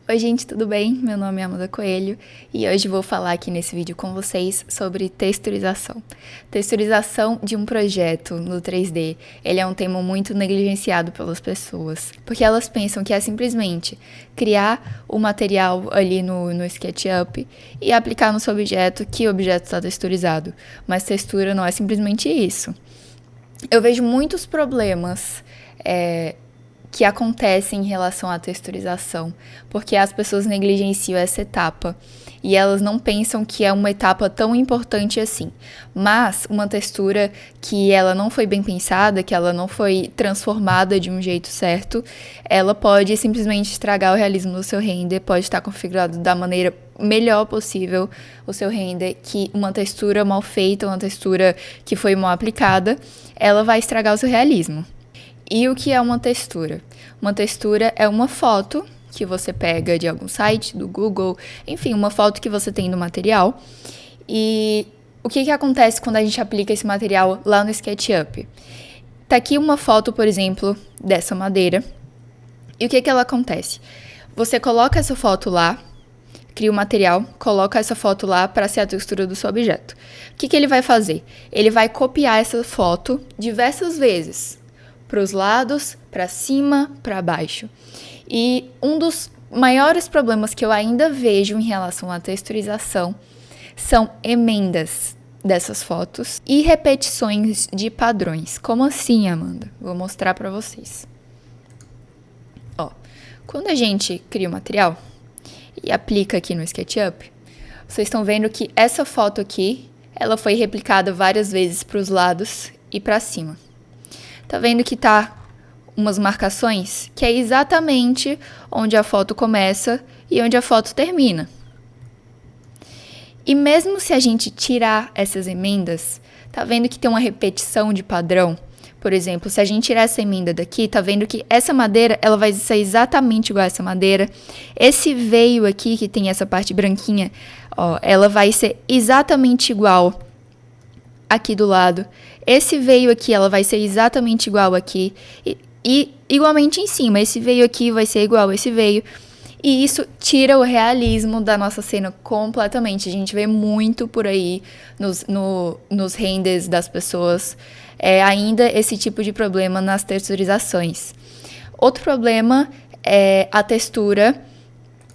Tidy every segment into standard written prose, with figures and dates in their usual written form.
Oi gente, tudo bem? Meu nome é Amanda Coelho e hoje vou falar aqui nesse vídeo com vocês sobre texturização. Texturização de um projeto no 3D, ele é um tema muito negligenciado pelas pessoas, porque elas pensam que é simplesmente criar o material ali no SketchUp e aplicar no seu objeto que o objeto está texturizado, mas textura não é simplesmente isso. Eu vejo muitos problemas que acontecem em relação à texturização, porque as pessoas negligenciam essa etapa e elas não pensam que é uma etapa tão importante assim. Mas uma textura que ela não foi bem pensada, que ela não foi transformada de um jeito certo, ela pode simplesmente estragar o realismo do seu render, pode estar configurado da maneira melhor possível o seu render, que uma textura mal feita, uma textura que foi mal aplicada, ela vai estragar o seu realismo. E o que é uma textura? Uma textura é uma foto que você pega de algum site, do Google, enfim, uma foto que você tem do material. E o que acontece quando a gente aplica esse material lá no SketchUp? Tá aqui uma foto, por exemplo, dessa madeira. E o que ela acontece? Você coloca essa foto lá, cria o material, coloca essa foto lá para ser a textura do seu objeto. O que ele vai fazer? Ele vai copiar essa foto diversas vezes, para os lados, para cima, para baixo. E um dos maiores problemas que eu ainda vejo em relação à texturização são emendas dessas fotos e repetições de padrões. Como assim, Amanda? Vou mostrar para vocês. Ó, quando a gente cria o material e aplica aqui no SketchUp, vocês estão vendo que essa foto aqui, ela foi replicada várias vezes para os lados e para cima. Tá vendo que tá umas marcações? Que é exatamente onde a foto começa e onde a foto termina. E mesmo se a gente tirar essas emendas, tá vendo que tem uma repetição de padrão? Por exemplo, se a gente tirar essa emenda daqui, tá vendo que essa madeira, ela vai ser exatamente igual a essa madeira. Esse veio aqui, que tem essa parte branquinha, ó, ela vai ser exatamente igual aqui do lado. Esse veio aqui, ela vai ser exatamente igual aqui. E igualmente em cima, esse veio aqui vai ser igual a esse veio. E isso tira o realismo da nossa cena completamente. A gente vê muito por aí nos renders das pessoas ainda esse tipo de problema nas texturizações. Outro problema é a textura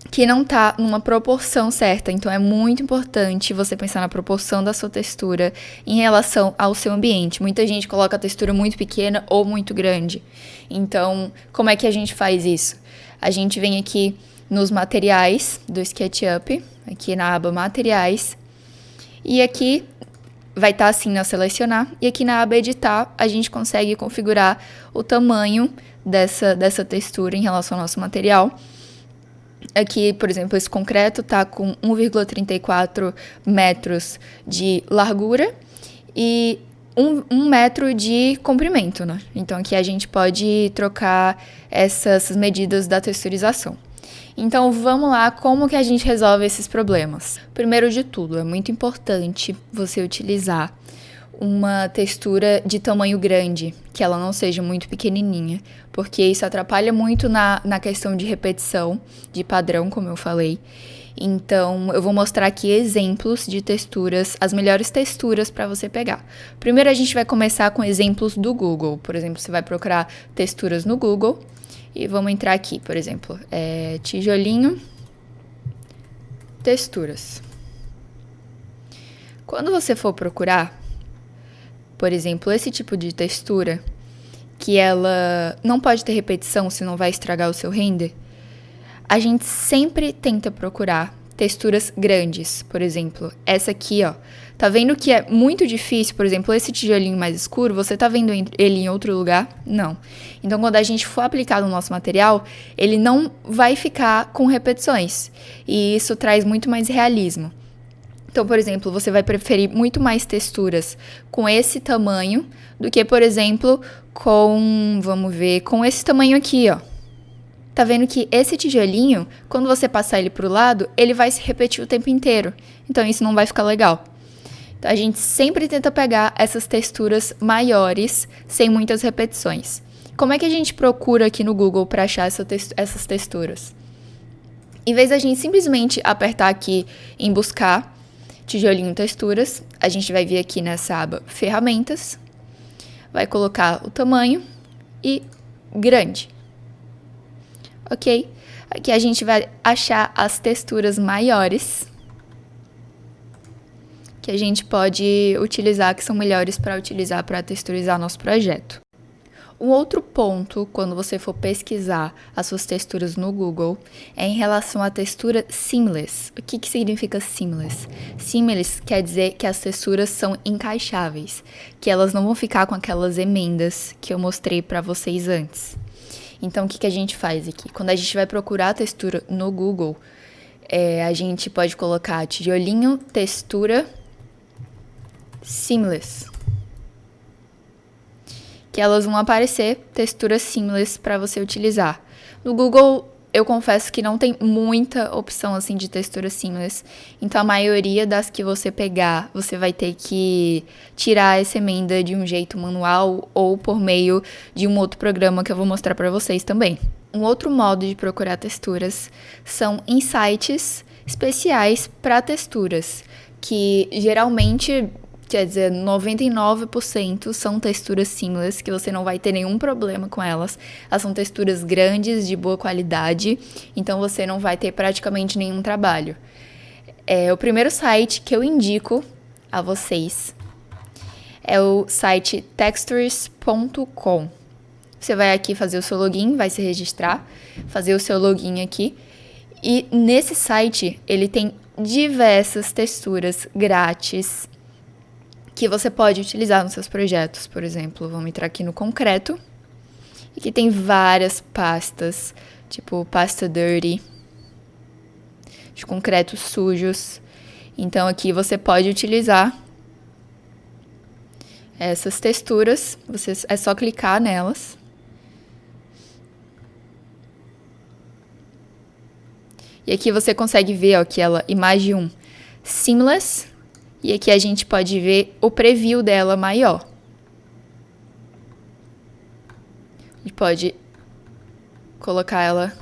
que não tá numa proporção certa. Então, é muito importante você pensar na proporção da sua textura em relação ao seu ambiente. Muita gente coloca a textura muito pequena ou muito grande. Então, como é que a gente faz isso? A gente vem aqui nos materiais do SketchUp, aqui na aba materiais, e aqui vai estar assim na selecionar, e aqui na aba editar a gente consegue configurar o tamanho dessa textura em relação ao nosso material. Aqui, por exemplo, esse concreto está com 1,34 metros de largura e 1 metro de comprimento, né? Então, aqui a gente pode trocar essas medidas da texturização. Então, vamos lá, como que a gente resolve esses problemas? Primeiro de tudo, é muito importante você utilizar uma textura de tamanho grande, que ela não seja muito pequenininha, porque isso atrapalha muito na questão de repetição, de padrão, como eu falei. Então, eu vou mostrar aqui exemplos de texturas, as melhores texturas para você pegar. Primeiro, a gente vai começar com exemplos do Google. Por exemplo, você vai procurar texturas no Google e vamos entrar aqui, por exemplo, tijolinho, texturas. Quando você for procurar, por exemplo, esse tipo de textura, que ela não pode ter repetição, senão vai estragar o seu render, a gente sempre tenta procurar texturas grandes. Por exemplo, essa aqui, ó. Tá vendo que é muito difícil, por exemplo, esse tijolinho mais escuro, você tá vendo ele em outro lugar? Não. Então, quando a gente for aplicar no nosso material, ele não vai ficar com repetições. E isso traz muito mais realismo. Então, por exemplo, você vai preferir muito mais texturas com esse tamanho do que, por exemplo, vamos ver, com esse tamanho aqui, ó. Tá vendo que esse tijolinho, quando você passar ele pro lado, ele vai se repetir o tempo inteiro. Então, isso não vai ficar legal. Então, a gente sempre tenta pegar essas texturas maiores, sem muitas repetições. Como é que a gente procura aqui no Google para achar essas texturas? Em vez da gente simplesmente apertar aqui em buscar tijolinho texturas, a gente vai vir aqui nessa aba ferramentas, vai colocar o tamanho e grande. Ok? Aqui a gente vai achar as texturas maiores que a gente pode utilizar, que são melhores para utilizar para texturizar nosso projeto. Um outro ponto, quando você for pesquisar as suas texturas no Google, é em relação à textura seamless. O que significa seamless? Seamless quer dizer que as texturas são encaixáveis, que elas não vão ficar com aquelas emendas que eu mostrei para vocês antes. Então, o que a gente faz aqui? Quando a gente vai procurar a textura no Google, a gente pode colocar tijolinho, textura, seamless. Que elas vão aparecer texturas seamless para você utilizar. No Google, eu confesso que não tem muita opção assim de textura seamless, então a maioria das que você pegar, você vai ter que tirar essa emenda de um jeito manual ou por meio de um outro programa que eu vou mostrar para vocês também. Um outro modo de procurar texturas são em sites especiais para texturas, que geralmente, quer dizer, 99% são texturas seamless, que você não vai ter nenhum problema com elas. Elas são texturas grandes, de boa qualidade, então você não vai ter praticamente nenhum trabalho. O primeiro site que eu indico a vocês é o site textures.com. Você vai aqui fazer o seu login, vai se registrar, fazer o seu login aqui. E nesse site, ele tem diversas texturas grátis que você pode utilizar nos seus projetos. Por exemplo, vamos entrar aqui no concreto. E aqui tem várias pastas, tipo pasta dirty, de concretos sujos. Então aqui você pode utilizar essas texturas, é só clicar nelas. E aqui você consegue ver, ó, que ela, imagem 1, seamless. E aqui a gente pode ver o preview dela maior. A gente pode colocar ela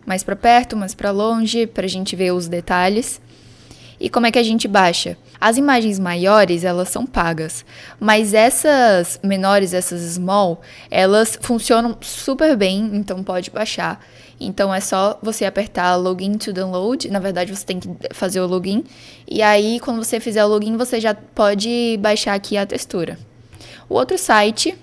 mais para perto, mais para longe, para a gente ver os detalhes. E como é que a gente baixa? As imagens maiores, elas são pagas, mas essas menores, essas small, elas funcionam super bem, então pode baixar. Então é só você apertar login to download, na verdade você tem que fazer o login, e aí quando você fizer o login você já pode baixar aqui a textura. O outro site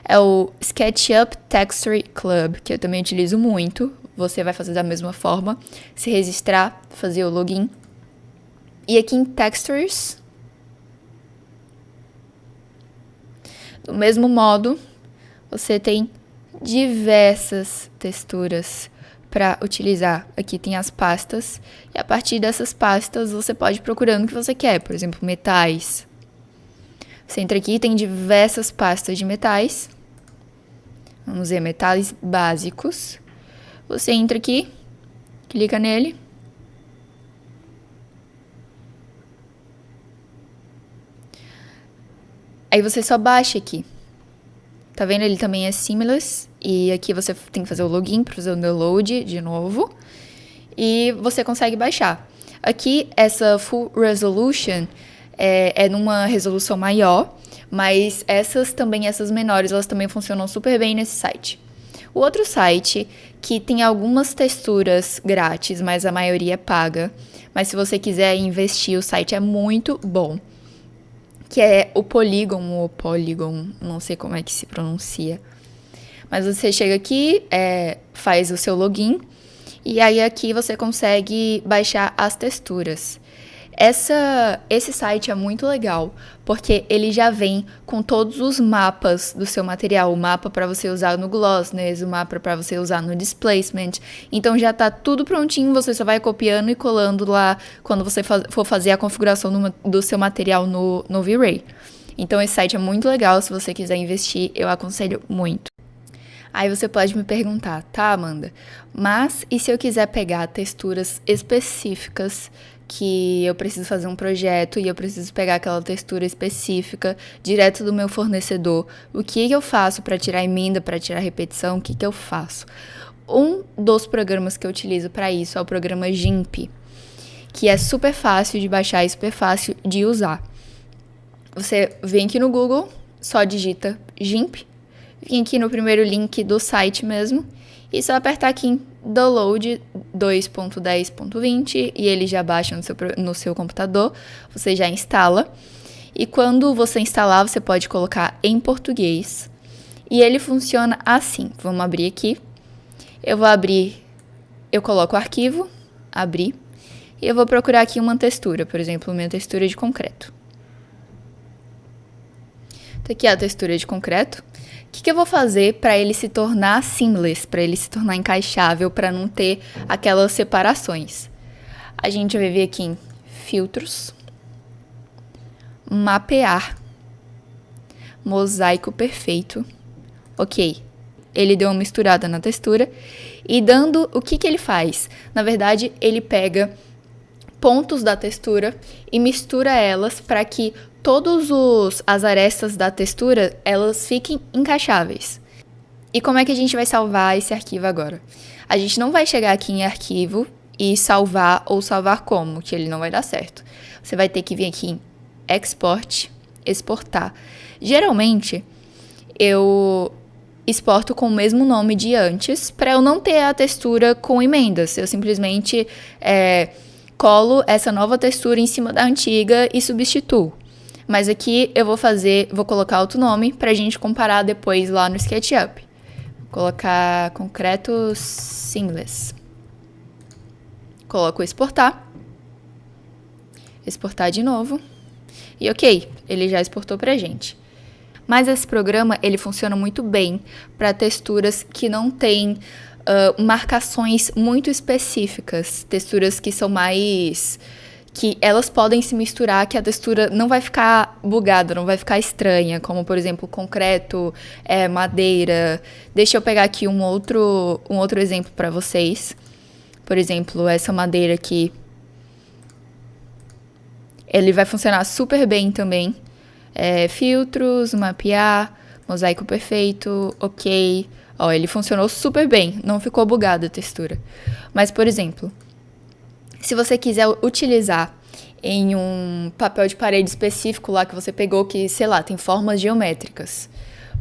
é o SketchUp Texture Club, que eu também utilizo muito. Você vai fazer da mesma forma, se registrar, fazer o login. E aqui em Textures, do mesmo modo, você tem diversas texturas para utilizar. Aqui tem as pastas, e a partir dessas pastas você pode ir procurando o que você quer. Por exemplo, metais. Você entra aqui e tem diversas pastas de metais. Vamos ver, metais básicos. Você entra aqui, clica nele. Aí você só baixa aqui. Tá vendo? Ele também é seamless. E aqui você tem que fazer o login para fazer o download de novo. E você consegue baixar. Aqui, essa Full Resolution é numa resolução maior. Mas essas menores, elas também funcionam super bem nesse site. O outro site, que tem algumas texturas grátis, mas a maioria é paga. Mas se você quiser investir, o site é muito bom. Que é o Polygon, não sei como é que se pronuncia. Mas você chega aqui, faz o seu login, e aí aqui você consegue baixar as texturas. Esse site é muito legal, porque ele já vem com todos os mapas do seu material. O mapa para você usar no Glossness, o mapa para você usar no Displacement. Então já tá tudo prontinho, você só vai copiando e colando lá quando você for fazer a configuração do seu material no V-Ray. Então esse site é muito legal, se você quiser investir, eu aconselho muito. Aí você pode me perguntar, tá, Amanda, mas e se eu quiser pegar texturas específicas que eu preciso fazer um projeto e eu preciso pegar aquela textura específica direto do meu fornecedor? O que eu faço para tirar emenda, para tirar repetição? O que eu faço? Um dos programas que eu utilizo para isso é o programa GIMP, que é super fácil de baixar e super fácil de usar. Você vem aqui no Google, só digita GIMP, vem aqui no primeiro link do site mesmo, e só apertar aqui em Download 2.10.20 e ele já baixa no seu computador, você já instala. E quando você instalar, você pode colocar em português. E ele funciona assim. Vamos abrir aqui. Eu coloco o arquivo, abrir, e eu vou procurar aqui uma textura, por exemplo, minha textura de concreto. Então aqui é a textura de concreto. O que eu vou fazer para ele se tornar seamless, para ele se tornar encaixável, para não ter aquelas separações? A gente vai vir aqui em filtros, mapear, mosaico perfeito. Ok, ele deu uma misturada na textura e dando, o que ele faz? Na verdade, ele pega pontos da textura e mistura elas para que todas as arestas da textura, elas fiquem encaixáveis. E como é que a gente vai salvar esse arquivo agora? A gente não vai chegar aqui em arquivo e salvar ou salvar como, que ele não vai dar certo. Você vai ter que vir aqui em export, exportar. Geralmente, eu exporto com o mesmo nome de antes, para eu não ter a textura com emendas. Eu simplesmente colo essa nova textura em cima da antiga e substituo. Mas aqui eu vou colocar outro nome pra gente comparar depois lá no SketchUp. Vou colocar concreto seamless. Coloco exportar. Exportar de novo. E ok, ele já exportou pra gente. Mas esse programa, ele funciona muito bem para texturas que não têm marcações muito específicas. Texturas que são mais... que elas podem se misturar, que a textura não vai ficar bugada, não vai ficar estranha, como, por exemplo, concreto, madeira. Deixa eu pegar aqui um outro exemplo para vocês. Por exemplo, essa madeira aqui. Ele vai funcionar super bem também. Filtros, mapear, mosaico perfeito, ok. Ó, ele funcionou super bem, não ficou bugada a textura. Mas, por exemplo... se você quiser utilizar em um papel de parede específico lá que você pegou, que, sei lá, tem formas geométricas.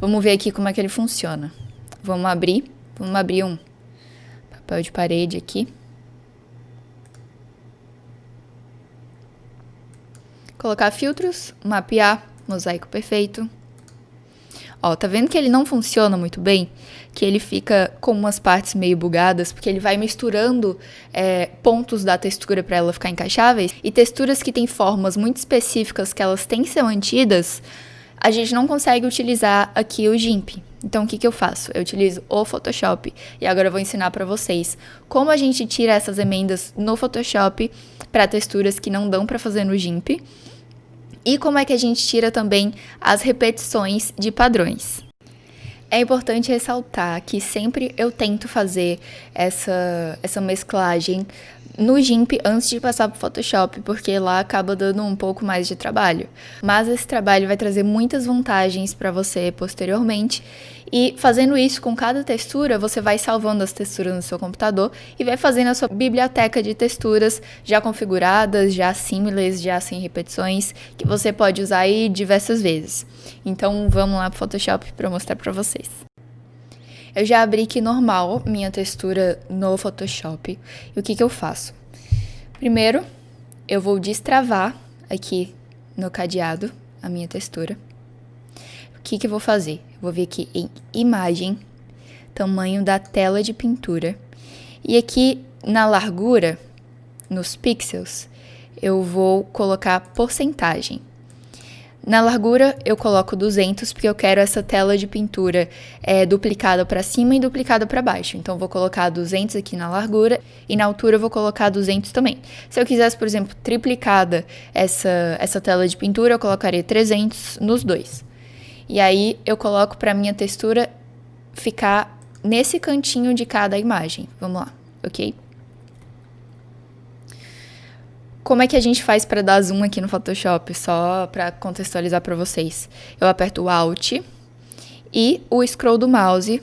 Vamos ver aqui como é que ele funciona. Vamos abrir um papel de parede aqui. Colocar filtros, mapear, mosaico perfeito. Ó, tá vendo que ele não funciona muito bem? Que ele fica com umas partes meio bugadas, porque ele vai misturando pontos da textura para ela ficar encaixáveis. E texturas que têm formas muito específicas, que elas têm que ser mantidas, a gente não consegue utilizar aqui o GIMP. Então, o que eu faço? Eu utilizo o Photoshop. E agora eu vou ensinar para vocês como a gente tira essas emendas no Photoshop para texturas que não dão para fazer no GIMP. E como é que a gente tira também as repetições de padrões. É importante ressaltar que sempre eu tento fazer essa mesclagem no GIMP antes de passar para o Photoshop, porque lá acaba dando um pouco mais de trabalho. Mas esse trabalho vai trazer muitas vantagens para você posteriormente. E fazendo isso com cada textura, você vai salvando as texturas no seu computador e vai fazendo a sua biblioteca de texturas já configuradas, já seamless, já sem repetições, que você pode usar aí diversas vezes. Então vamos lá para o Photoshop para mostrar para vocês. Eu já abri aqui normal minha textura no Photoshop. E o que eu faço? Primeiro, eu vou destravar aqui no cadeado a minha textura. O que eu vou fazer? Eu vou vir aqui em imagem, tamanho da tela de pintura. E aqui na largura, nos pixels, eu vou colocar porcentagem. Na largura, eu coloco 200, porque eu quero essa tela de pintura duplicada para cima e duplicada para baixo. Então, eu vou colocar 200 aqui na largura e na altura eu vou colocar 200 também. Se eu quisesse, por exemplo, triplicada essa tela de pintura, eu colocaria 300 nos dois. E aí, eu coloco para minha textura ficar nesse cantinho de cada imagem. Vamos lá, ok? Como é que a gente faz para dar zoom aqui no Photoshop? Só para contextualizar para vocês. Eu aperto o Alt e o scroll do mouse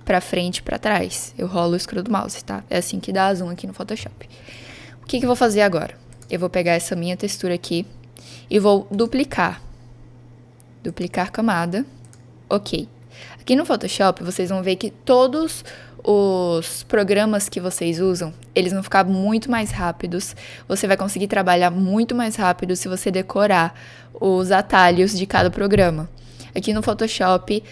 pra frente e pra trás. Eu rolo o scroll do mouse, tá? É assim que dá zoom aqui no Photoshop. O que eu vou fazer agora? Eu vou pegar essa minha textura aqui e vou duplicar. Duplicar camada. Ok. Aqui no Photoshop, vocês vão ver que todos os programas que vocês usam, eles vão ficar muito mais rápidos. Você vai conseguir trabalhar muito mais rápido se você decorar os atalhos de cada programa. Aqui no Photoshop,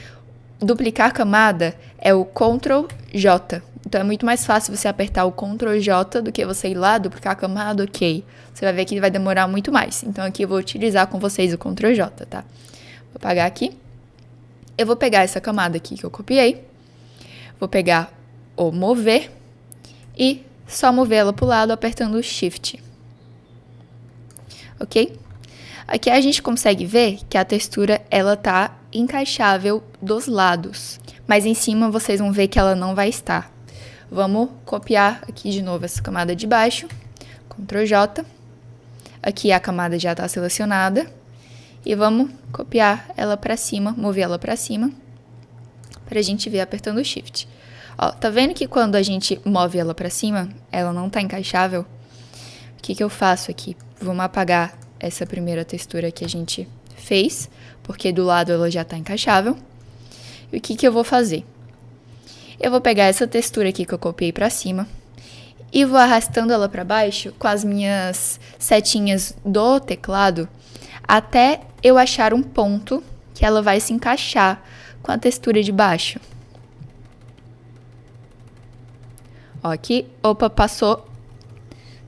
duplicar camada é o Ctrl J. Então é muito mais fácil você apertar o Ctrl J do que você ir lá, duplicar a camada, ok. Você vai ver que vai demorar muito mais. Então aqui eu vou utilizar com vocês o Ctrl J, tá? Vou apagar aqui. Eu vou pegar essa camada aqui que eu copiei. Vou pegar o mover e só mover ela pro lado apertando o Shift. Ok? Aqui a gente consegue ver que a textura ela tá encaixável dos lados. Mas em cima vocês vão ver que ela não vai estar. Vamos copiar aqui de novo essa camada de baixo. Ctrl J. Aqui a camada já está selecionada. E vamos copiar ela para cima, mover ela para cima. Pra gente ver apertando o Shift. Ó, tá vendo que quando a gente move ela para cima, ela não tá encaixável? O que eu faço aqui? Vamos apagar essa primeira textura que a gente fez, porque do lado ela já tá encaixável. E o que eu vou fazer? Eu vou pegar essa textura aqui que eu copiei para cima e vou arrastando ela para baixo com as minhas setinhas do teclado até eu achar um ponto que ela vai se encaixar com a textura de baixo. Ó, aqui, opa, passou.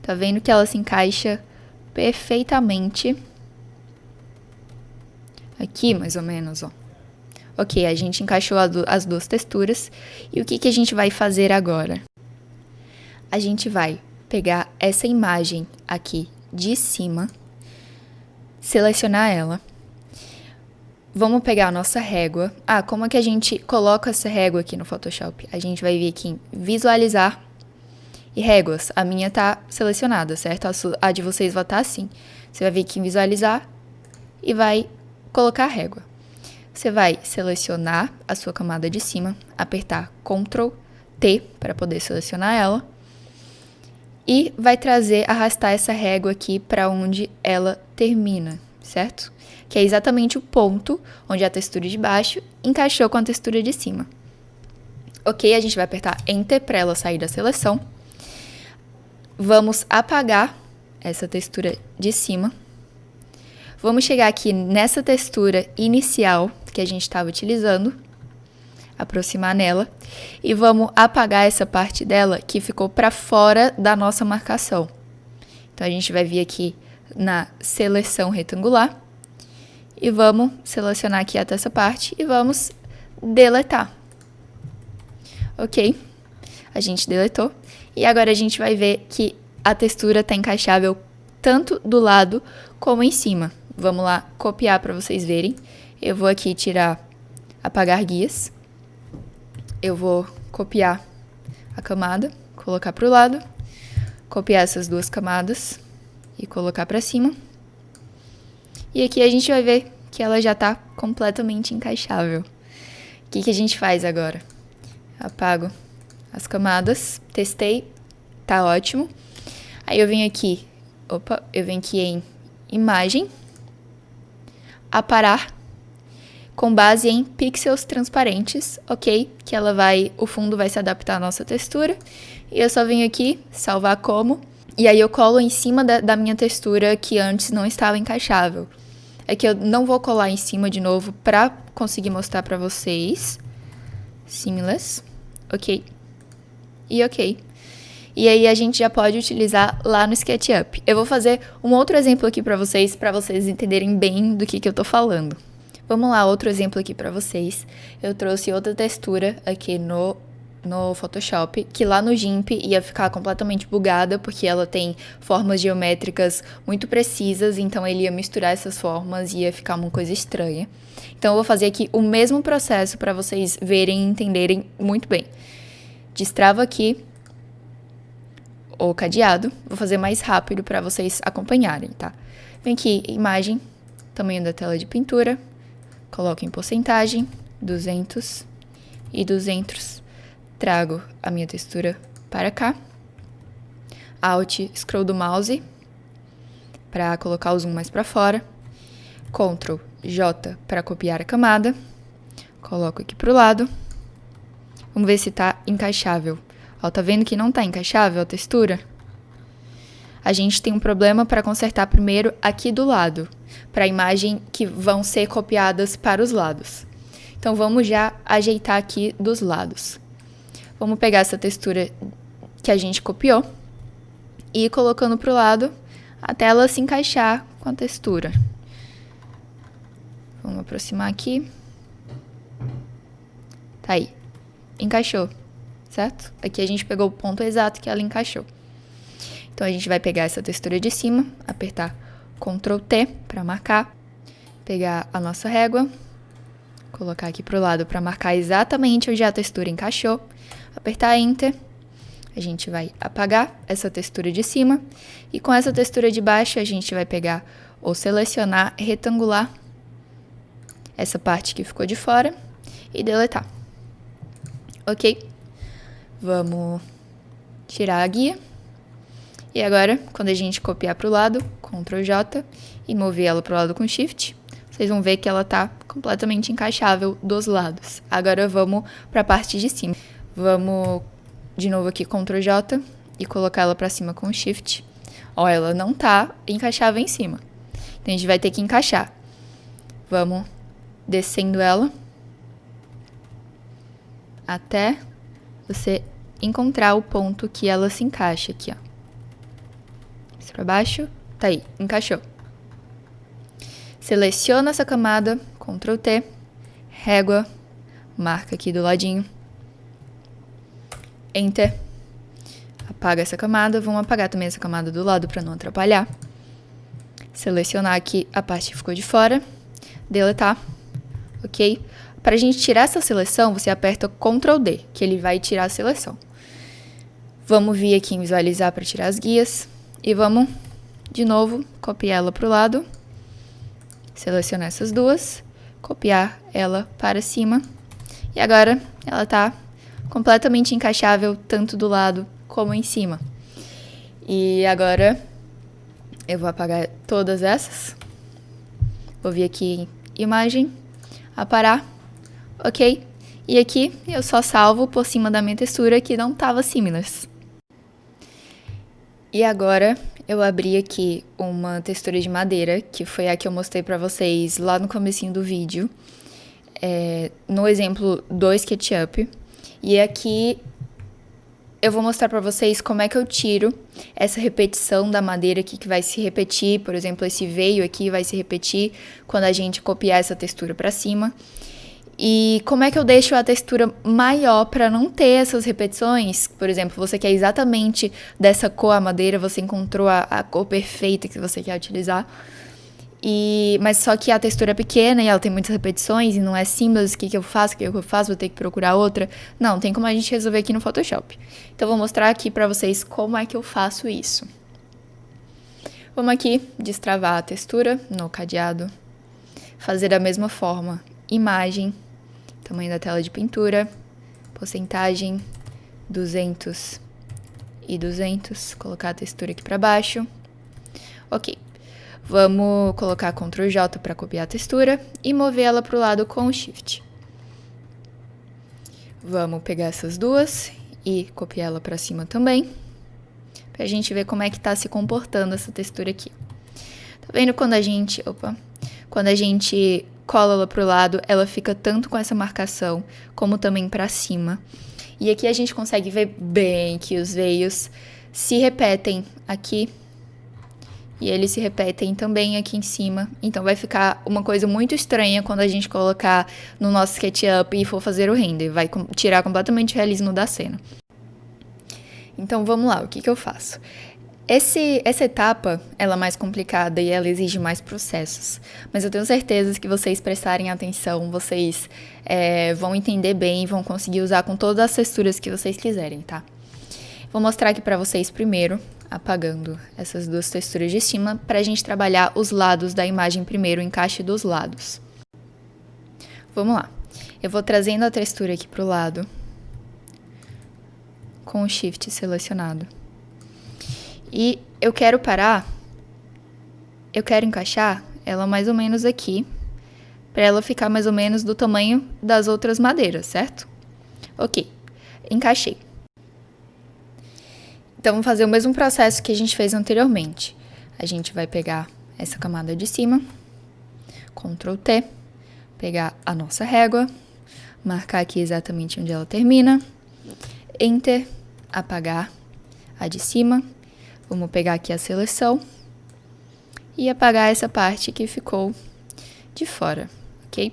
Tá vendo que ela se encaixa perfeitamente. Aqui, mais ou menos, ó. Ok, a gente encaixou as duas texturas. E o que a gente vai fazer agora? A gente vai pegar essa imagem aqui de cima, selecionar ela. Vamos pegar a nossa régua. Ah, como é que a gente coloca essa régua aqui no Photoshop? A gente vai vir aqui em visualizar e réguas. A minha tá selecionada, certo? A de vocês vai estar assim. Você vai vir aqui em visualizar e vai colocar a régua. Você vai selecionar a sua camada de cima, apertar Ctrl T para poder selecionar ela e vai arrastar essa régua aqui para onde ela termina, certo? Que é exatamente o ponto onde a textura de baixo encaixou com a textura de cima. Ok, a gente vai apertar Enter para ela sair da seleção. Vamos apagar essa textura de cima. Vamos chegar aqui nessa textura inicial que a gente estava utilizando, aproximar nela, e vamos apagar essa parte dela que ficou para fora da nossa marcação. Então, a gente vai vir aqui na seleção retangular, e vamos selecionar aqui até essa parte, e vamos deletar. Ok? A gente deletou, e agora a gente vai ver que a textura está encaixável tanto do lado como em cima. Vamos lá copiar para vocês verem. Eu vou aqui apagar guias. Eu vou copiar a camada, colocar para o lado, copiar essas duas camadas e colocar para cima. E aqui a gente vai ver que ela já está completamente encaixável. O que a gente faz agora? Apago as camadas, testei, tá ótimo. Aí eu venho aqui, eu venho aqui em imagem, aparar, com base em pixels transparentes, ok? Que o fundo vai se adaptar à nossa textura. E eu só venho aqui, salvar como, e aí eu colo em cima da minha textura que antes não estava encaixável. Aqui eu não vou colar em cima de novo para conseguir mostrar para vocês. Seamless, ok? E ok. E aí a gente já pode utilizar lá no SketchUp. Eu vou fazer um outro exemplo aqui para vocês entenderem bem do que eu tô falando. Vamos lá, outro exemplo aqui para vocês. Eu trouxe outra textura aqui no Photoshop, que lá no GIMP ia ficar completamente bugada, porque ela tem formas geométricas muito precisas, então ele ia misturar essas formas e ia ficar uma coisa estranha. Então eu vou fazer aqui o mesmo processo para vocês verem e entenderem muito bem. Destravo aqui o cadeado, vou fazer mais rápido para vocês acompanharem, tá? Vem aqui, imagem, tamanho da tela de pintura, coloco em porcentagem, 200 e 200, trago a minha textura para cá. Alt, scroll do mouse para colocar o zoom mais para fora. Ctrl J para copiar a camada. Coloco aqui pro lado. Vamos ver se tá encaixável. Ó, tá vendo que não tá encaixável a textura? A gente tem um problema para consertar primeiro aqui do lado, para a imagem que vão ser copiadas para os lados. Então, vamos já ajeitar aqui dos lados. Vamos pegar essa textura que a gente copiou e ir colocando pro lado até ela se encaixar com a textura. Vamos aproximar aqui. Tá aí. Encaixou, certo? Aqui a gente pegou o ponto exato que ela encaixou. Então, a gente vai pegar essa textura de cima, apertar Ctrl T para marcar, pegar a nossa régua, colocar aqui pro lado para marcar exatamente onde a textura encaixou, apertar Enter. A gente vai apagar essa textura de cima e com essa textura de baixo a gente vai pegar ou selecionar retangular essa parte que ficou de fora e deletar. Ok? Vamos tirar a guia. E agora, quando a gente copiar para o lado, Ctrl J e mover ela para o lado com Shift, vocês vão ver que ela está completamente encaixável dos lados. Agora vamos para a parte de cima. Vamos de novo aqui Ctrl J e colocar ela para cima com Shift. Ó, ela não está encaixável em cima. Então a gente vai ter que encaixar. Vamos descendo ela até você encontrar o ponto que ela se encaixa aqui, ó. Para baixo, tá aí, encaixou. Seleciona essa camada, Ctrl T, régua, marca aqui do ladinho, Enter, apaga essa camada, vamos apagar também essa camada do lado para não atrapalhar. Selecionar aqui a parte que ficou de fora, deletar, ok? Para a gente tirar essa seleção, você aperta Ctrl D, que ele vai tirar a seleção. Vamos vir aqui em visualizar para tirar as guias. E vamos, de novo, copiar ela para o lado, selecionar essas duas, copiar ela para cima. E agora ela está completamente encaixável tanto do lado como em cima. E agora eu vou apagar todas essas. Vou vir aqui em imagem, aparar, ok? E aqui eu só salvo por cima da minha textura que não estava seamless. E agora, eu abri aqui uma textura de madeira, que foi a que eu mostrei pra vocês lá no comecinho do vídeo, no exemplo do SketchUp. E aqui eu vou mostrar pra vocês como é que eu tiro essa repetição da madeira aqui, que vai se repetir. Por exemplo, esse veio aqui vai se repetir quando a gente copiar essa textura pra cima. E como é que eu deixo a textura maior para não ter essas repetições? Por exemplo, você quer exatamente dessa cor a madeira, você encontrou a cor perfeita que você quer utilizar. Mas só que a textura é pequena e ela tem muitas repetições e não é simples. O que eu faço? Vou ter que procurar outra? Não, tem como a gente resolver aqui no Photoshop. Então, vou mostrar aqui para vocês como é que eu faço isso. Vamos aqui destravar a textura no cadeado. Fazer da mesma forma. Imagem, tamanho da tela de pintura, porcentagem, 200 e 200, colocar a textura aqui para baixo. Ok, vamos colocar Ctrl J para copiar a textura e mover ela para o lado com o Shift. Vamos pegar essas duas e copiar ela para cima também, para a gente ver como é que está se comportando essa textura aqui. Tá vendo quando a gente cola ela pro lado, ela fica tanto com essa marcação, como também para cima. E aqui a gente consegue ver bem que os veios se repetem aqui, e eles se repetem também aqui em cima. Então vai ficar uma coisa muito estranha quando a gente colocar no nosso SketchUp e for fazer o render. Vai tirar completamente o realismo da cena. Então vamos lá, o que eu faço? Essa etapa, ela é mais complicada e ela exige mais processos, mas eu tenho certeza que vocês prestarem atenção, vocês vão entender bem e vão conseguir usar com todas as texturas que vocês quiserem, tá? Vou mostrar aqui pra vocês primeiro, apagando essas duas texturas de cima, pra gente trabalhar os lados da imagem primeiro, o encaixe dos lados. Vamos lá, eu vou trazendo a textura aqui pro lado, com o Shift selecionado. E eu quero encaixar ela mais ou menos aqui, para ela ficar mais ou menos do tamanho das outras madeiras, certo? Ok, encaixei. Então, vamos fazer o mesmo processo que a gente fez anteriormente. A gente vai pegar essa camada de cima, Ctrl T, pegar a nossa régua, marcar aqui exatamente onde ela termina, Enter, apagar a de cima, vamos pegar aqui a seleção e apagar essa parte que ficou de fora, ok?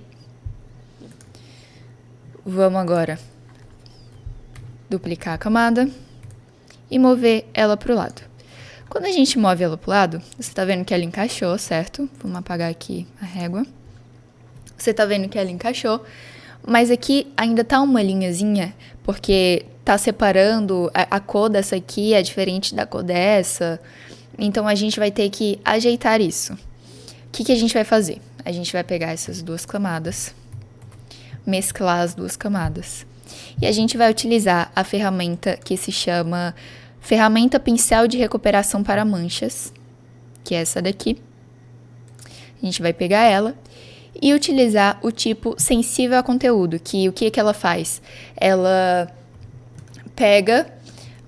Vamos agora duplicar a camada e mover ela para o lado. Quando a gente move ela para o lado, você está vendo que ela encaixou, certo? Vamos apagar aqui a régua. Você está vendo que ela encaixou, mas aqui ainda tá uma linhazinha, porque tá separando, a cor dessa aqui é diferente da cor dessa, então a gente vai ter que ajeitar isso. O que a gente vai fazer? A gente vai pegar essas duas camadas, mesclar as duas camadas, e a gente vai utilizar a ferramenta que se chama Ferramenta Pincel de Recuperação para Manchas, que é essa daqui. A gente vai pegar ela e utilizar o tipo sensível a conteúdo, que o que ela faz? Ela pega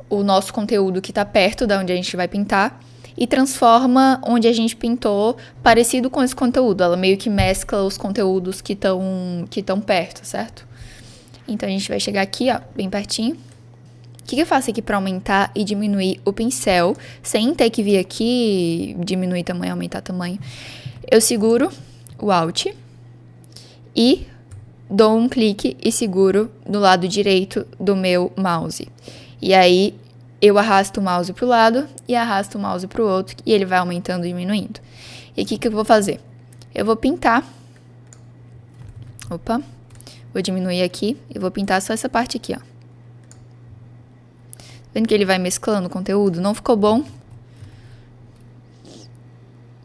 o nosso conteúdo que está perto da onde a gente vai pintar e transforma onde a gente pintou parecido com esse conteúdo. Ela meio que mescla os conteúdos que estão perto, certo? Então, a gente vai chegar aqui, ó, bem pertinho. O que eu faço aqui para aumentar e diminuir o pincel, sem ter que vir aqui, diminuir tamanho, aumentar tamanho? Eu seguro o Alt e dou um clique e seguro do lado direito do meu mouse. E aí, eu arrasto o mouse para o lado e arrasto o mouse para o outro, e ele vai aumentando e diminuindo. E o que eu vou fazer? Eu vou pintar. Opa. Vou diminuir aqui e vou pintar só essa parte aqui, ó. Vendo que ele vai mesclando o conteúdo? Não ficou bom?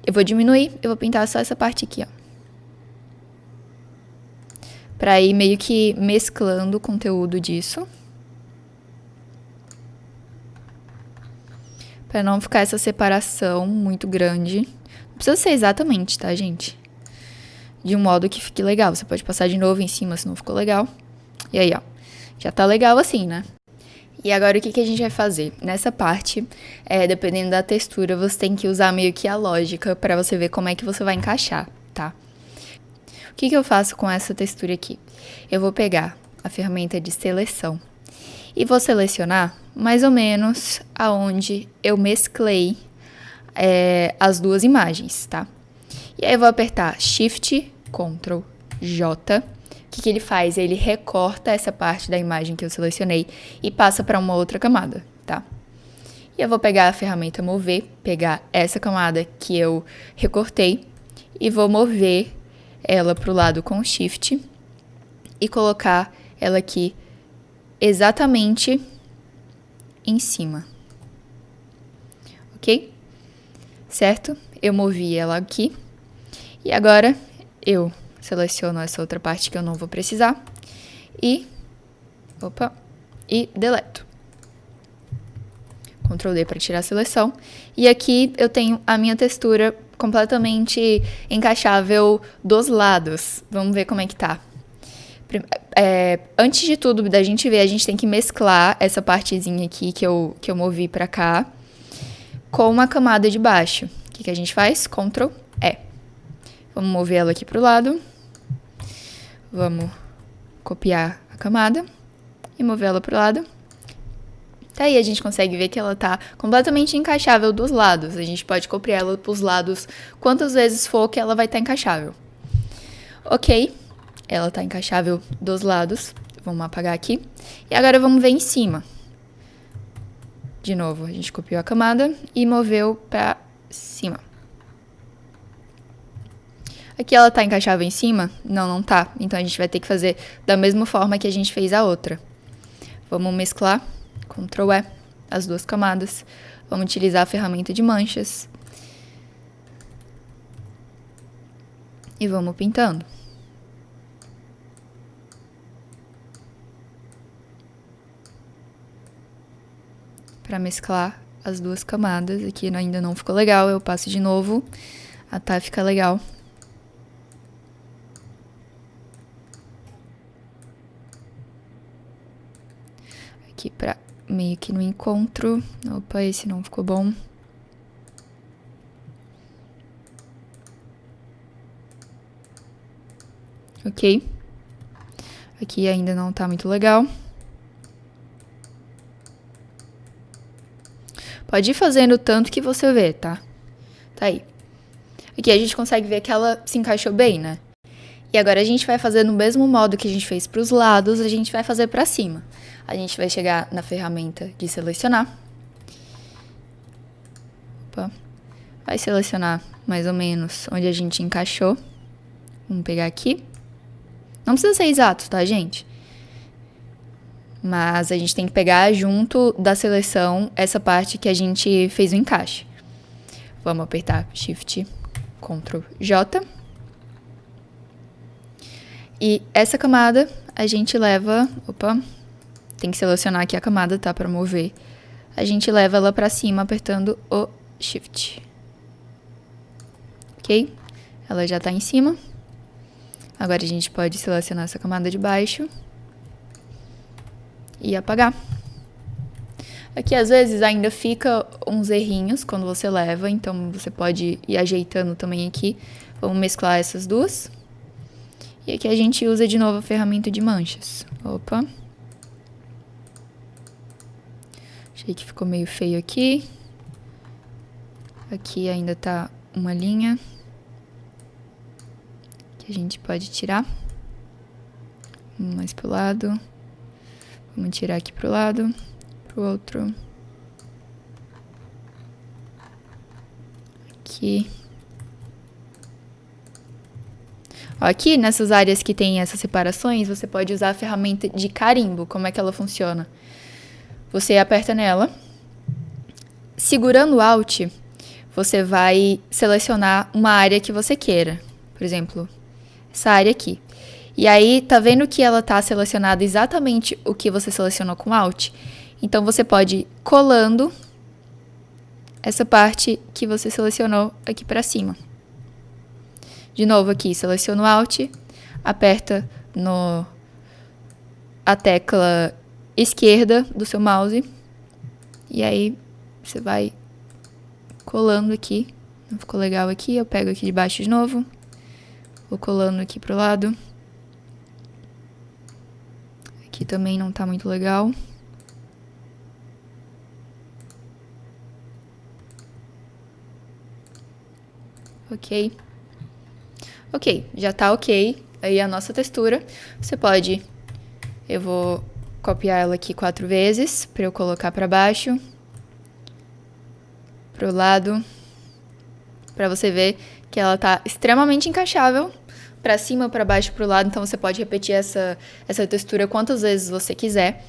Eu vou diminuir, eu vou pintar só essa parte aqui, ó. Pra ir meio que mesclando o conteúdo disso. Pra não ficar essa separação muito grande. Não precisa ser exatamente, tá, gente? De um modo que fique legal. Você pode passar de novo em cima se não ficou legal. E aí, ó. Já tá legal assim, né? E agora o que a gente vai fazer? Nessa parte, dependendo da textura, você tem que usar meio que a lógica para você ver como é que você vai encaixar, tá? O que eu faço com essa textura aqui? Eu vou pegar a ferramenta de seleção e vou selecionar mais ou menos aonde eu mesclei as duas imagens, tá? E aí eu vou apertar Shift, Ctrl, J. O que ele faz? Ele recorta essa parte da imagem que eu selecionei e passa para uma outra camada, tá? E eu vou pegar a ferramenta mover, pegar essa camada que eu recortei e vou mover ela para o lado com Shift e colocar ela aqui exatamente em cima. Ok? Certo? Eu movi ela aqui e agora eu seleciono essa outra parte que eu não vou precisar e deleto. Ctrl D para tirar a seleção. E aqui eu tenho a minha textura completamente encaixável dos lados. Vamos ver como é que tá. Antes de tudo, da gente ver, a gente tem que mesclar essa partezinha aqui que eu movi para cá com uma camada de baixo. O que a gente faz? Ctrl E. Vamos mover ela aqui pro lado. Vamos copiar a camada e mover ela pro lado. Tá aí, a gente consegue ver que ela tá completamente encaixável dos lados. A gente pode copiar ela pros lados quantas vezes for que ela vai estar encaixável. Ok, ela tá encaixável dos lados. Vamos apagar aqui. E agora vamos ver em cima. De novo, a gente copiou a camada e moveu pra cima. Aqui ela tá encaixável em cima? Não, não tá. Então, a gente vai ter que fazer da mesma forma que a gente fez a outra. Vamos mesclar, Ctrl E, as duas camadas. Vamos utilizar a ferramenta de manchas. E vamos pintando. para mesclar as duas camadas. Aqui ainda não ficou legal, eu passo de novo até ficar legal. Aqui pra meio que no encontro. Opa, esse não ficou bom. Ok. Aqui ainda não tá muito legal. Pode ir fazendo o tanto que você vê, tá? Tá aí. Aqui a gente consegue ver que ela se encaixou bem, né? E agora a gente vai fazer no mesmo modo que a gente fez pros lados, a gente vai fazer pra cima. A gente vai chegar na ferramenta de selecionar. Opa. Vai selecionar mais ou menos onde a gente encaixou. Vamos pegar aqui. Não precisa ser exato, tá, gente? Mas a gente tem que pegar junto da seleção essa parte que a gente fez o encaixe. Vamos apertar Shift, Ctrl J. E essa camada a gente leva... Opa, tem que selecionar aqui a camada, tá? Pra mover. A gente leva ela pra cima apertando o Shift. Ok? Ela já tá em cima. Agora a gente pode selecionar essa camada de baixo. E apagar. Aqui às vezes ainda fica uns errinhos quando você leva, então você pode ir ajeitando também aqui. Vamos mesclar essas duas. E aqui a gente usa de novo a ferramenta de manchas. Opa. Achei que ficou meio feio aqui. Aqui ainda tá uma linha que a gente pode tirar. Mais pro lado. Vamos tirar aqui pro lado, pro outro. Aqui. Ó, aqui nessas áreas que tem essas separações, você pode usar a ferramenta de carimbo. Como é que ela funciona? Você aperta nela. Segurando o Alt, você vai selecionar uma área que você queira. Por exemplo, essa área aqui. E aí, tá vendo que ela tá selecionada exatamente o que você selecionou com Alt? Então, você pode ir colando essa parte que você selecionou aqui pra cima. De novo aqui, seleciona o Alt, aperta a tecla esquerda do seu mouse. E aí, você vai colando aqui. Não ficou legal aqui, eu pego aqui de baixo de novo. Vou colando aqui pro lado. Aqui também não tá muito legal. Ok. Ok, já tá ok. Aí a nossa textura. Você pode... Eu vou copiar ela aqui 4 vezes pra eu colocar pra baixo. Pro lado. Pra você ver que ela tá extremamente encaixável. Pra cima, pra baixo, pro lado. Então, você pode repetir essa textura quantas vezes você quiser.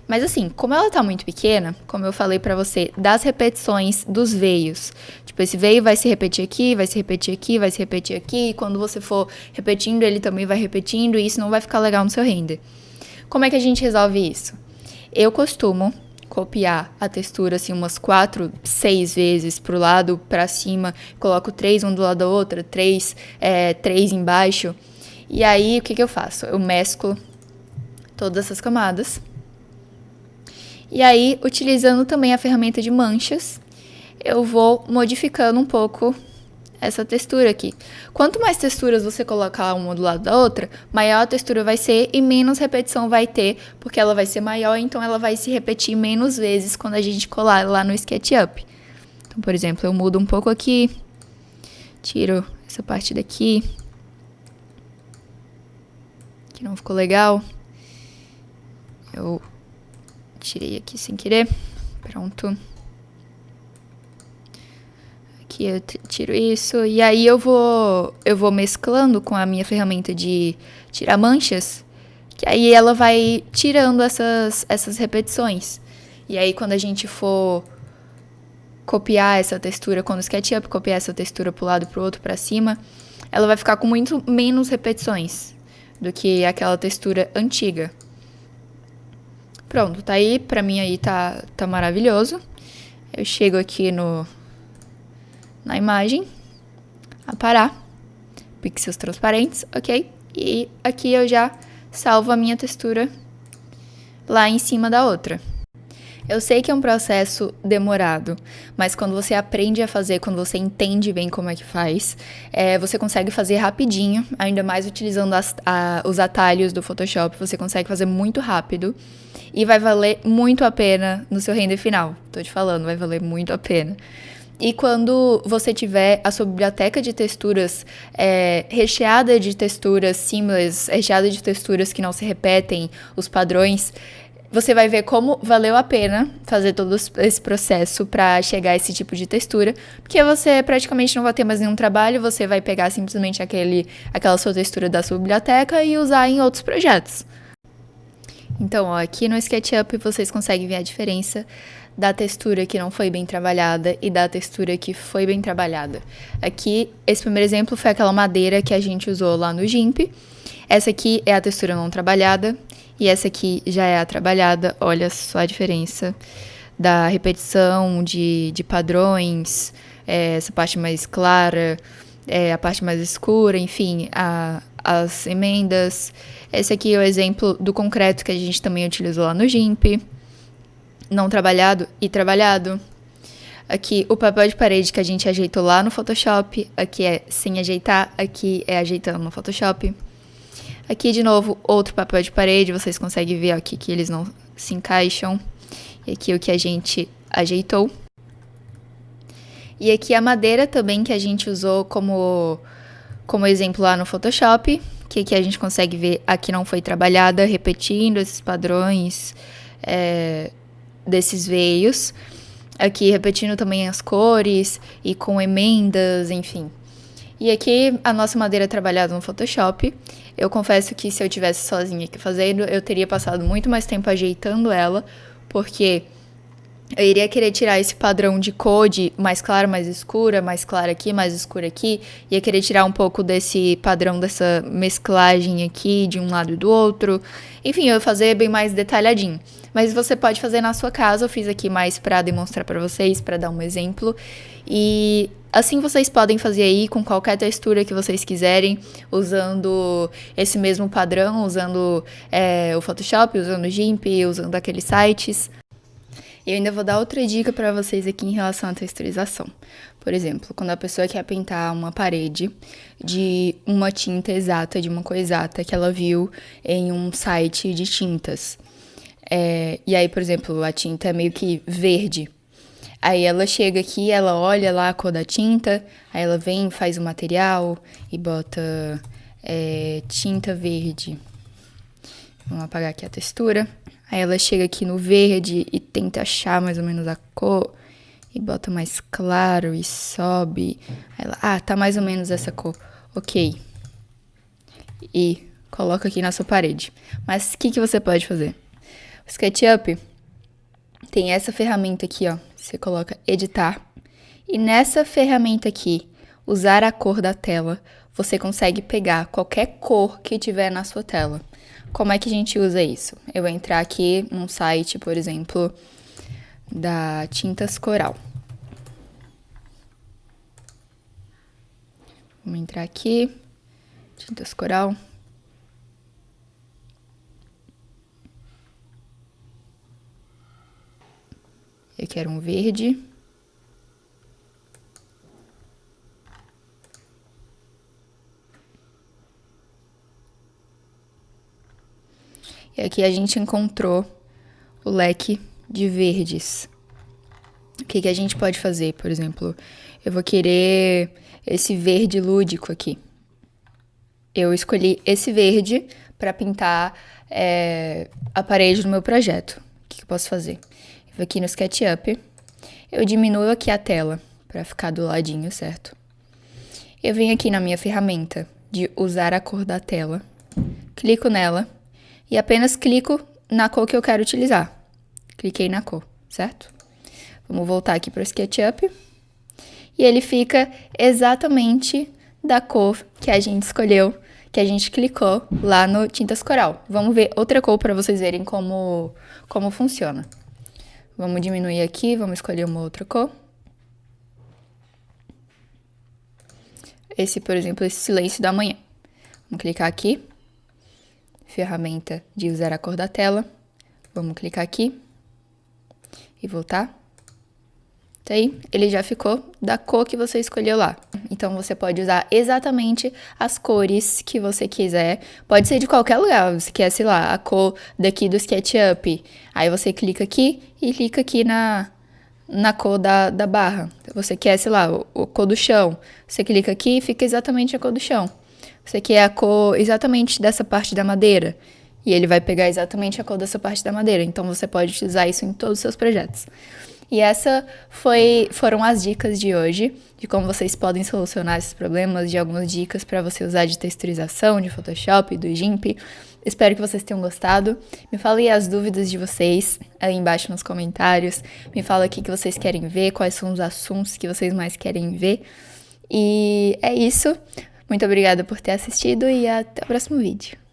Mas assim, como ela tá muito pequena, como eu falei pra você, das repetições dos veios. Tipo, esse veio vai se repetir aqui, vai se repetir aqui, vai se repetir aqui. E quando você for repetindo, ele também vai repetindo. E isso não vai ficar legal no seu render. Como é que a gente resolve isso? Eu costumo copiar a textura assim umas 4, 6 vezes pro lado, pra cima, coloco 3 um do lado da outra, 3 embaixo. E aí, o que eu faço? Eu mesclo todas essas camadas. E aí, utilizando também a ferramenta de manchas, eu vou modificando um pouco essa textura aqui. Quanto mais texturas você colocar uma do lado da outra, maior a textura vai ser e menos repetição vai ter, porque ela vai ser maior, então ela vai se repetir menos vezes quando a gente colar lá no SketchUp. Então, por exemplo, eu mudo um pouco aqui, tiro essa parte daqui, que não ficou legal. Eu tirei aqui sem querer. Pronto. Aqui eu tiro isso. E aí eu vou mesclando com a minha ferramenta de tirar manchas. Que aí ela vai tirando essas repetições. E aí quando a gente for copiar essa textura, quando o SketchUp copiar essa textura pro lado, pro outro, pra cima, ela vai ficar com muito menos repetições do que aquela textura antiga. Pronto, tá aí, pra mim aí tá maravilhoso. Eu chego aqui na imagem, aparar, pixels transparentes, ok? E aqui eu já salvo a minha textura lá em cima da outra. Eu sei que é um processo demorado, mas quando você aprende a fazer, quando você entende bem como é que faz, você consegue fazer rapidinho, ainda mais utilizando os atalhos do Photoshop, você consegue fazer muito rápido e vai valer muito a pena no seu render final. Tô te falando, vai valer muito a pena. E quando você tiver a sua biblioteca de texturas recheada de texturas seamless, recheada de texturas que não se repetem, os padrões, você vai ver como valeu a pena fazer todo esse processo para chegar a esse tipo de textura, porque você praticamente não vai ter mais nenhum trabalho, você vai pegar simplesmente aquela sua textura da sua biblioteca e usar em outros projetos. Então, ó, aqui no SketchUp vocês conseguem ver a diferença da textura que não foi bem trabalhada e da textura que foi bem trabalhada. Aqui, esse primeiro exemplo foi aquela madeira que a gente usou lá no GIMP. Essa aqui é a textura não trabalhada e essa aqui já é a trabalhada. Olha só a diferença da repetição de padrões, essa parte mais clara, a parte mais escura, enfim, as emendas. Esse aqui é o exemplo do concreto que a gente também utilizou lá no GIMP. Não trabalhado e trabalhado. Aqui o papel de parede que a gente ajeitou lá no Photoshop. Aqui é sem ajeitar, aqui é ajeitando no Photoshop. Aqui de novo outro papel de parede, vocês conseguem ver aqui que eles não se encaixam. E aqui o que a gente ajeitou. E aqui a madeira também que a gente usou como exemplo lá no Photoshop. Que aqui a gente consegue ver aqui não foi trabalhada, repetindo esses padrões desses veios. Aqui repetindo também as cores e com emendas, enfim. E aqui a nossa madeira trabalhada no Photoshop. Eu confesso que se eu tivesse sozinha aqui fazendo, eu teria passado muito mais tempo ajeitando ela, porque eu iria querer tirar esse padrão de cor de mais clara, mais escura, mais clara aqui, mais escura aqui. Ia querer tirar um pouco desse padrão, dessa mesclagem aqui de um lado e do outro. Enfim, eu ia fazer bem mais detalhadinho. Mas você pode fazer na sua casa, eu fiz aqui mais para demonstrar para vocês, para dar um exemplo. E assim vocês podem fazer aí com qualquer textura que vocês quiserem, usando esse mesmo padrão, usando o Photoshop, usando o GIMP, usando aqueles sites. E eu ainda vou dar outra dica para vocês aqui em relação à texturização. Por exemplo, quando a pessoa quer pintar uma parede de uma tinta exata, de uma cor exata, que ela viu em um site de tintas. E aí, por exemplo, a tinta é meio que verde. Aí ela chega aqui, ela olha lá a cor da tinta, aí ela vem, faz o material e bota tinta verde. Vamos apagar aqui a textura. Aí ela chega aqui no verde e tenta achar mais ou menos a cor e bota mais claro e sobe. Aí ela, tá mais ou menos essa cor. Ok. E coloca aqui na sua parede. Mas o que você pode fazer? O SketchUp tem essa ferramenta aqui, ó. Você coloca editar. E nessa ferramenta aqui, usar a cor da tela, você consegue pegar qualquer cor que tiver na sua tela. Como é que a gente usa isso? Eu vou entrar aqui num site, por exemplo, da Tintas Coral. Vamos entrar aqui, Tintas Coral. Eu quero um verde. E aqui a gente encontrou o leque de verdes. O que a gente pode fazer? Por exemplo, eu vou querer esse verde lúdico aqui. Eu escolhi esse verde para pintar a parede do meu projeto. O que eu posso fazer? Eu vou aqui no SketchUp, eu diminuo aqui a tela para ficar do ladinho, certo? Eu venho aqui na minha ferramenta de usar a cor da tela, clico nela e apenas clico na cor que eu quero utilizar. Cliquei na cor, certo? Vamos voltar aqui para o SketchUp. E ele fica exatamente da cor que a gente escolheu, que a gente clicou lá no Tintas Coral. Vamos ver outra cor para vocês verem como funciona. Vamos diminuir aqui, vamos escolher uma outra cor. Esse, por exemplo, esse Silêncio da Manhã. Vamos clicar aqui. Ferramenta de usar a cor da tela. Vamos clicar aqui. E voltar. Tá aí, ele já ficou da cor que você escolheu lá. Então, você pode usar exatamente as cores que você quiser. Pode ser de qualquer lugar. Você quer, sei lá, a cor daqui do SketchUp. Aí você clica aqui e clica aqui na cor da barra. Você quer, sei lá, a cor do chão. Você clica aqui e fica exatamente a cor do chão. Você quer a cor exatamente dessa parte da madeira. E ele vai pegar exatamente a cor dessa parte da madeira. Então, você pode utilizar isso em todos os seus projetos. E foram as dicas de hoje, de como vocês podem solucionar esses problemas, de algumas dicas para você usar de texturização, de Photoshop, do GIMP. Espero que vocês tenham gostado. Me falem as dúvidas de vocês aí embaixo nos comentários. Me fala o que vocês querem ver, quais são os assuntos que vocês mais querem ver. E é isso. Muito obrigada por ter assistido e até o próximo vídeo.